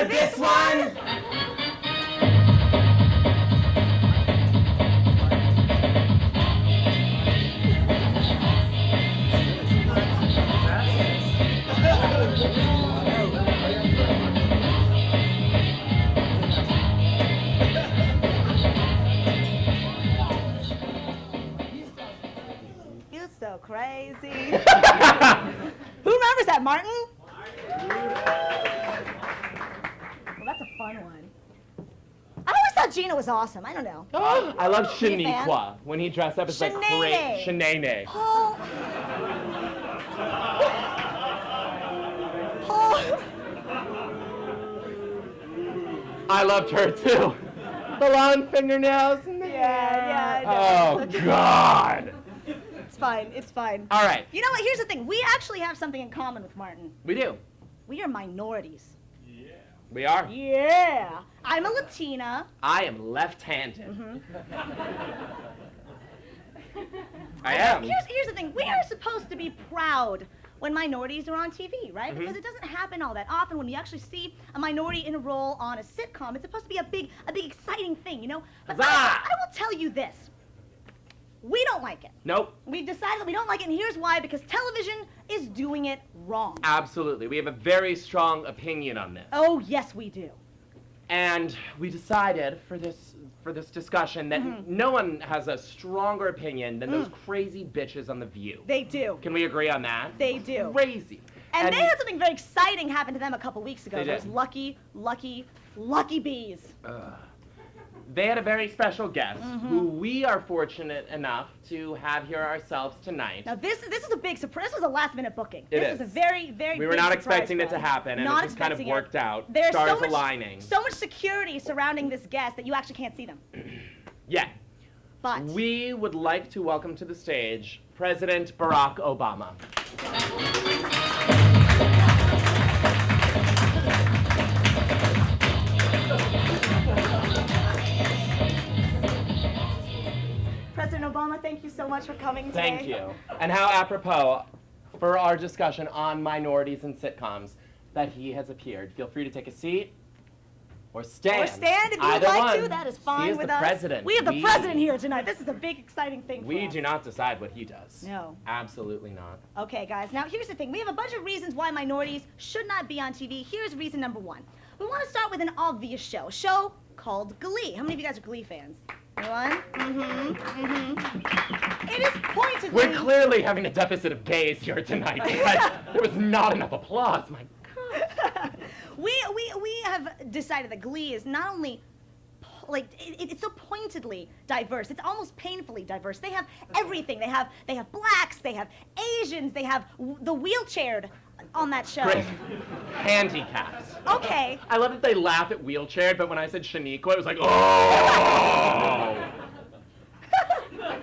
for this one. You're so crazy. Who remembers that, Martin? Well, that's a fun one. I always thought Gina was awesome. I don't know. I love You a fan? Shaniqua when he dressed up as like great Shanae. Paul. Paul. I loved her too. The long fingernails and the Yeah, Oh God. It's fine. It's fine. All right. You know what? Here's the thing. We actually have something in common with Martin. We do. We are minorities. We are. Yeah. I'm a Latina. I am left-handed. Mm-hmm. I am. Here's the thing. We are supposed to be proud when minorities are on TV, right? Mhm. Because it doesn't happen all that often. When you actually see a minority in a role on a sitcom, it's supposed to be a big exciting thing, you know? But I will tell you this. We don't like it. Nope. We've decided that we don't like it, and here's why. Because television is doing it wrong. Absolutely. We have a very strong opinion on this. Oh, yes, we do. And we decided for this discussion that no one has a stronger opinion than those crazy bitches on The View. They do. Can we agree on that? They do. Crazy. And they had something very exciting happen to them a couple weeks ago. They did. Those lucky bees. They had a very special guest who we are fortunate enough to have here ourselves tonight. Now this is a big surprise. This was a last minute booking. It this is. was a very We were not expecting it to happen, and it just kind of worked out. There's Stars so much, aligning. so much security surrounding this guest that you actually can't see them. Yeah. But We would like to welcome to the stage President Barack Obama. President Obama, thank you so much for coming today. Thank you. And how apropos for our discussion on minorities and sitcoms that he has appeared. Feel free to take a seat or stand. Or stand if you would Either like one. to. That is fine He is with the us. president. We have the president here tonight. This is a big, exciting thing for We us. do not decide what he does. No. Absolutely not. Okay, guys. Now, here's the thing. We have a bunch of reasons why minorities should not be on TV. Here's reason number one. We want to start with an obvious show. A show called Glee. How many of you guys are Glee fans? Anyone? It is pointedly... We're clearly having a deficit of gays here tonight because there was not enough applause. My God. we have decided that Glee is not only it's so pointedly diverse. It's almost painfully diverse. They have everything. They have blacks. They have Asians. They have the wheelchaired on that show. Great. Handicaps. Okay. I love that they laugh at wheelchaired, but when I said Shaniqua, it was like, oh!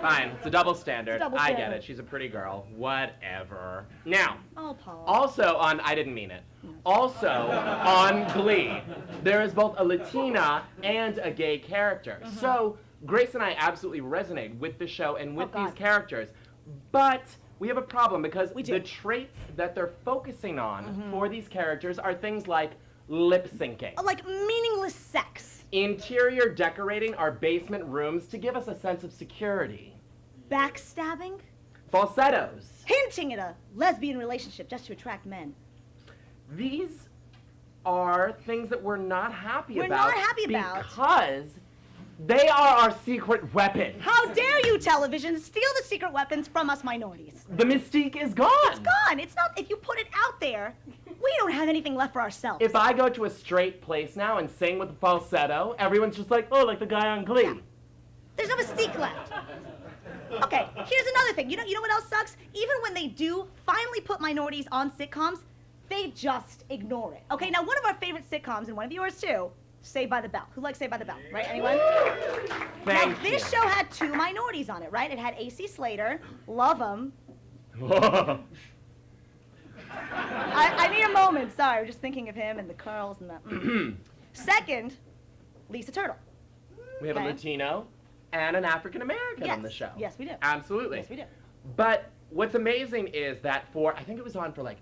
Fine, it's a double standard. I get it. She's a pretty girl. Whatever. Now, Oh, Paul. also on, I didn't mean it. Also on Glee, there is both a Latina and a gay character. So Grace and I absolutely resonate with the show and with these characters. But we have a problem because the traits that they're focusing on for these characters are things like lip syncing. Like meaningless sex. Interior decorating our basement rooms to give us a sense of security. Backstabbing. Falsettos. Hinting at a lesbian relationship just to attract men. These are things that we're not happy about. We're not happy about. Because they are our secret weapon. How dare you, television, steal the secret weapons from us minorities? The mystique is gone. It's gone. It's not, if you put it out there, we don't have anything left for ourselves. If I go to a straight place now and sing with a falsetto, everyone's just like, oh, like the guy on Glee. Yeah. There's no mystique left. Okay, here's another thing. You know what else sucks? Even when they do finally put minorities on sitcoms, they just ignore it. Okay, now one of our favorite sitcoms, and one of yours too, Saved by the Bell. Who likes Saved by the Bell, right? Anyone? Thank now, this show had 2 minorities on it, right? It had AC Slater, love him. I need a moment, sorry, I'm just thinking of him and the curls and the... Second, Lisa Turtle. We have a Latino and an African American on the show. Yes, we do. Absolutely. Yes, we do. But what's amazing is that I think it was on for like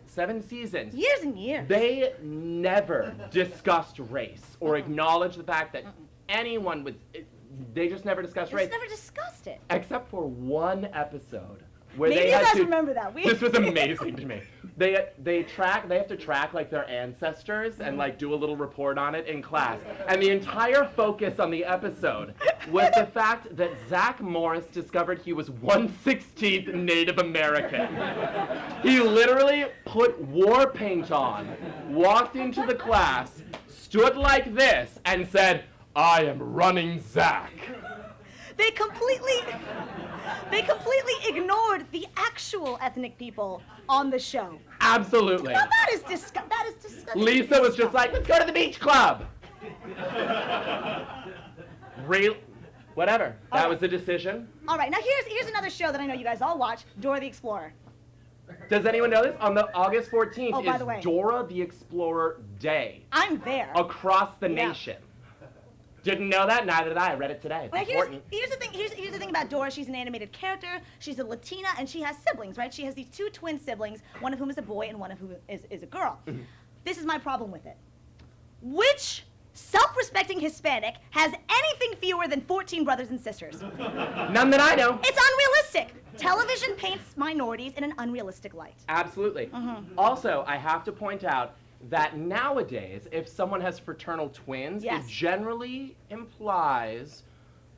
seven seasons. Years and years. They never discussed race or acknowledged the fact that anyone was. They just never discussed race. Just never discussed it. Except for one episode where Maybe they you had guys to. remember that. This was amazing to me. They have to track like their ancestors and like do a little report on it in class. And the entire focus on the episode was the fact that Zach Morris discovered he was 1/16th Native American. He literally put war paint on, walked into the class, stood like this, and said, "I am running Zach." They completely ignored the actual ethnic people on the show. Absolutely. Now that is disgusting. Lisa was just like, "Let's go to the beach club." Real, whatever. That was the decision. All right, now here's another show that I know you guys all watch, Dora the Explorer. Does anyone know this? On the August 14th Oh, by the way. is Dora the Explorer Day I'm there. across the Yeah. nation. Didn't know that? Neither did I. I read it today. It's Well, important. here's the thing. Here's the thing about Dora. She's an animated character. She's a Latina, and she has siblings, right? She has these two twin siblings, one of whom is a boy and one of whom is a girl. This is my problem with it. Which self-respecting Hispanic has anything fewer than 14 brothers and sisters? None that I know. It's unrealistic. Television paints minorities in an unrealistic light. Absolutely. Also, I have to point out that nowadays, if someone has fraternal twins, Yes. it generally implies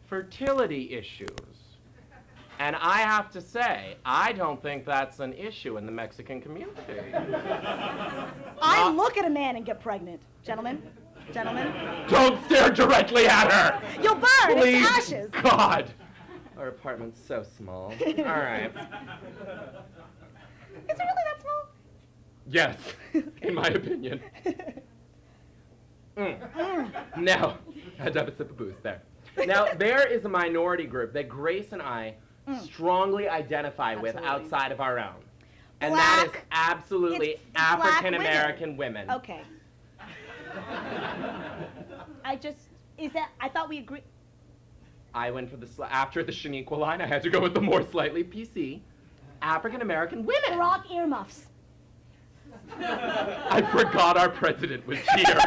fertility issues. And I have to say, I don't think that's an issue in the Mexican community. I look at a man and get pregnant. Gentlemen? Don't stare directly at her! You'll burn. Please, It's ashes. God! Our apartment's so small. All right. Is it really that small? Yes, in my opinion. Now, I had to have a sip of booze there. Now, there is a minority group that Grace and I strongly identify with Absolutely. outside of our own. And that is Black. absolutely It's black African American women. Okay. I thought we agreed. I went for after the Shaniqua line, I had to go with the more slightly PC. African American women. Rock earmuffs. I forgot our president was here.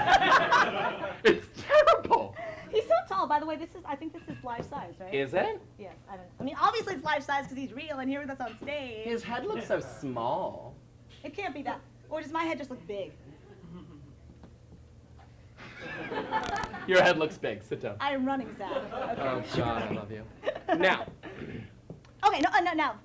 It's terrible. He's so tall. By the way, I think this is life size, right? Is it? Yes. I mean, obviously it's life size because he's real and here with us on stage. His head looks so small. It can't be that. Or does my head just look big? Your head looks big. Sit down. I am running, Zach. Okay. Oh, God, I love you. Now, Okay,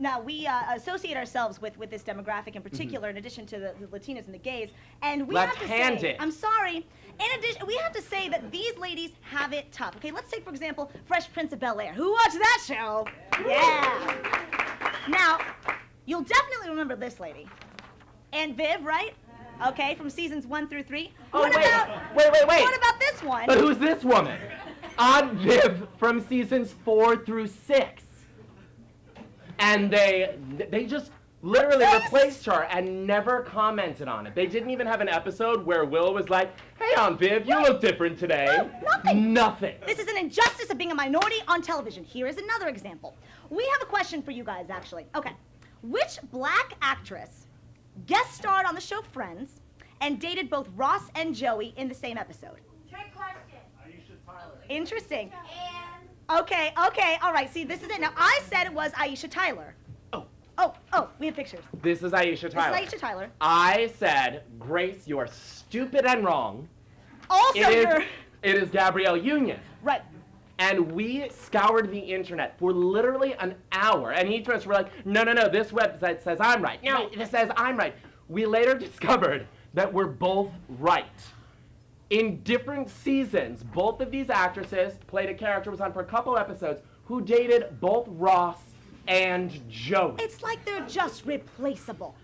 now we associate ourselves with this demographic in particular, in addition to the Latinas and the gays, and we have to say, Left-handed. I'm sorry, in addition, we have to say that these ladies have it tough. Okay, let's take, for example, Fresh Prince of Bel-Air. Who watched that show? Yeah. Now, you'll definitely remember this lady. Aunt Viv, right? Okay, from seasons 1 through 3. Oh, What wait, about, wait. What about this one? But who's this woman? Aunt Viv from seasons 4 through 6. And they just literally replaced her and never commented on it. They didn't even have an episode where Will was like, "Hey, Aunt Viv, you look different today." No, nothing. Nothing. This is an injustice of being a minority on television. Here is another example. We have a question for you guys, actually. Okay. Which black actress guest starred on the show Friends and dated both Ross and Joey in the same episode? Trick question. Aisha Tyler. Interesting. And Okay, all right, see, this is it. Now, I said it was Aisha Tyler. Oh, we have pictures. This is Aisha Tyler. This is Aisha Tyler. I said, "Grace, you are stupid and wrong." Also, It is Gabrielle Union. right. And we scoured the internet for literally an hour. And each of us were like, no, this website says I'm right. No, this says I'm right. We later discovered that we're both right. In different seasons, both of these actresses played a character, was on for a couple episodes, who dated both Ross and Joey. It's like they're just replaceable.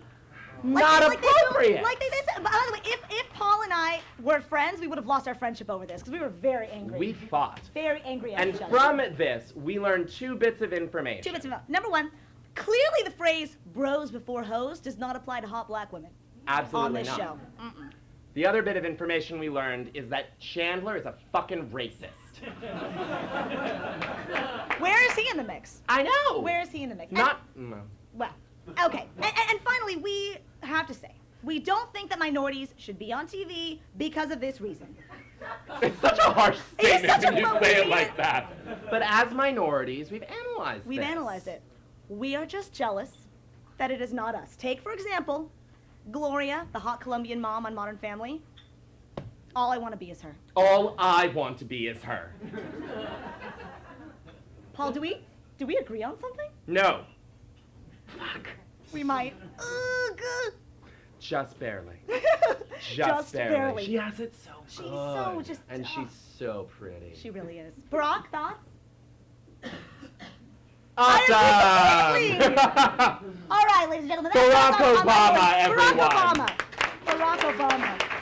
Not appropriate. They said. By the way, if Paul and I were friends, we would have lost our friendship over this because we were very angry. We fought. Very angry at And each other. from this, we learned 2 bits of information. 2 bits of info. Number 1, clearly the phrase "bros before hoes" does not apply to hot black women Absolutely on this not. show. The other bit of information we learned is that Chandler is a fucking racist. Where is he in the mix? I know. Where is he in the mix? Not. Well, Okay, and finally, we have to say, we don't think that minorities should be on TV because of this reason. It's such a harsh It is statement such when a- you say it like that. But as minorities, we've analyzed We've this. analyzed it. We are just jealous that it is not us. Take, for example, Gloria, the hot Colombian mom on Modern Family. All I want to be is her. All I want to be is her. Paul, do we agree on something? No. Fuck. We might. Ugh. Just barely. Just barely. She has it so She's good. so just- And she's so pretty. She really is. Barack, thoughts? Awesome! All right, ladies and gentlemen. Barack that's all on Obama, minorities. everyone. Barack Obama. Barack Obama.